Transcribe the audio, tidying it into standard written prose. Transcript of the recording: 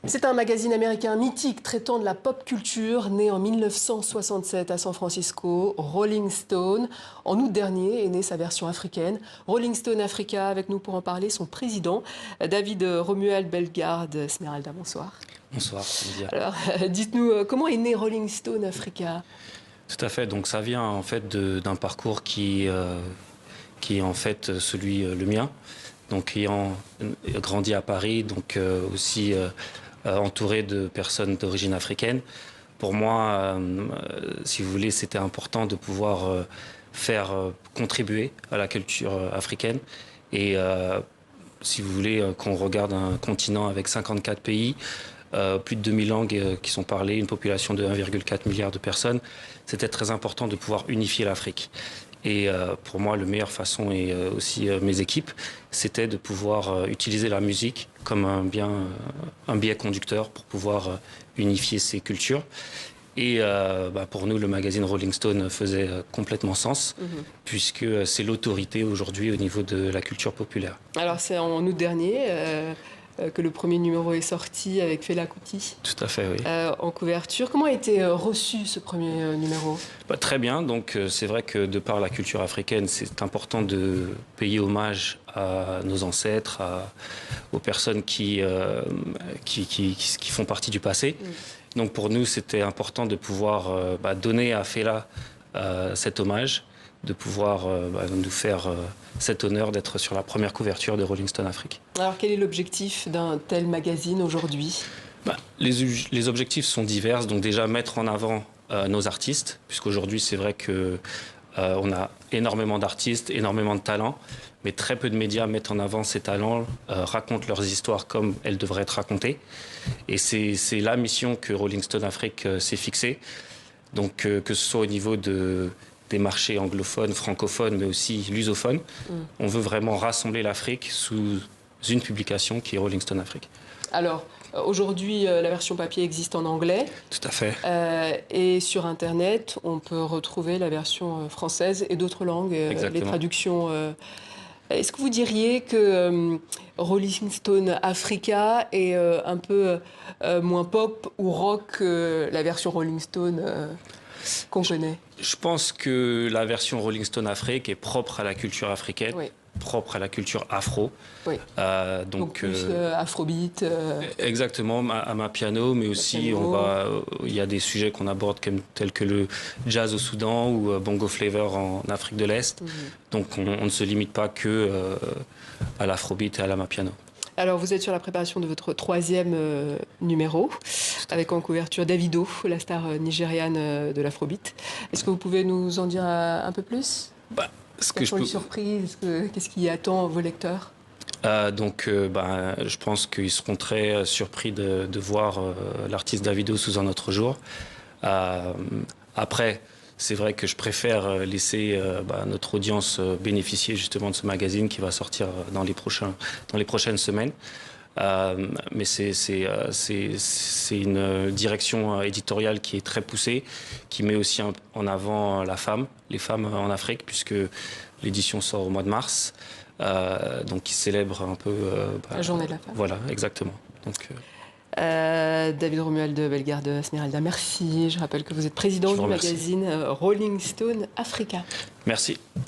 C'est un magazine américain mythique traitant de la pop culture, né en 1967 à San Francisco, Rolling Stone. En août dernier est née sa version africaine. Rolling Stone Africa, avec nous pour en parler, son président, David Romuald Bellegarde. Esmeralda, bonsoir. Bonsoir, Lydia. Alors, dites-nous, comment est né Rolling Stone Africa? Tout à fait, donc ça vient en fait d'un parcours qui est en fait celui le mien. Donc ayant grandi à Paris, donc aussi entouré de personnes d'origine africaine. Pour moi, si vous voulez, c'était important de pouvoir faire contribuer à la culture africaine. Et si vous voulez, qu'on regarde un continent avec 54 pays, plus de 2000 langues qui sont parlées, une population de 1,4 milliard de personnes, c'était très important de pouvoir unifier l'Afrique. Et pour moi, la meilleure façon, et aussi mes équipes, c'était de pouvoir utiliser la musique comme un biais conducteur pour pouvoir unifier ces cultures. Et pour nous, le magazine Rolling Stone faisait complètement sens, puisque c'est l'autorité aujourd'hui au niveau de la culture populaire. Alors, c'est en août dernier que le premier numéro est sorti avec Fela Kuti. Tout à fait, oui. En couverture. Comment a été reçu ce premier numéro? Très bien, donc c'est vrai que de par la culture africaine, c'est important de payer hommage à nos ancêtres, aux personnes qui font partie du passé. Donc pour nous, c'était important de pouvoir donner à Fela cet hommage, de pouvoir nous faire cet honneur d'être sur la première couverture de Rolling Stone Afrique. Alors quel est l'objectif d'un tel magazine aujourd'hui? Les objectifs sont divers, donc déjà mettre en avant nos artistes, puisqu'aujourd'hui c'est vrai que on a énormément d'artistes, énormément de talents, mais très peu de médias mettent en avant ces talents, racontent leurs histoires comme elles devraient être racontées. Et c'est la mission que Rolling Stone Afrique s'est fixée. Donc que ce soit au niveau des marchés anglophones, francophones, mais aussi lusophones, on veut vraiment rassembler l'Afrique sous une publication qui est Rolling Stone Afrique. Alors, aujourd'hui, la version papier existe en anglais. Tout à fait. Et sur Internet, on peut retrouver la version française et d'autres langues, les traductions. Est-ce que vous diriez que Rolling Stone Africa est un peu moins pop ou rock que la version Rolling Stone qu'on connaît? Je pense que la version Rolling Stone Afrique est propre à la culture africaine. Oui. Propre à la culture afro. Oui. Donc plus afrobeat. Exactement, amapiano, mais aussi il y a des sujets qu'on aborde tels que le jazz au Soudan ou bongo flavor en Afrique de l'Est. Donc on ne se limite pas que à l'afrobeat et à l'amapiano. Alors vous êtes sur la préparation de votre troisième numéro, avec en couverture Davido, la star nigériane de l'afrobeat. Est-ce que vous pouvez nous en dire un peu plus? Une surprise, qu'est-ce qui attend vos lecteurs? Je pense qu'ils seront très surpris de voir l'artiste Davido sous un autre jour. Après, c'est vrai que je préfère laisser notre audience bénéficier justement de ce magazine qui va sortir dans les prochaines semaines. Mais c'est une direction éditoriale qui est très poussée, qui met aussi en avant les femmes en Afrique, puisque l'édition sort au mois de mars, donc qui célèbre un peu la journée de la femme. Voilà, exactement. Donc, David Romuald Bellegarde, Esmeralda, merci. Je rappelle que vous êtes président du magazine Rolling Stone Africa. Merci.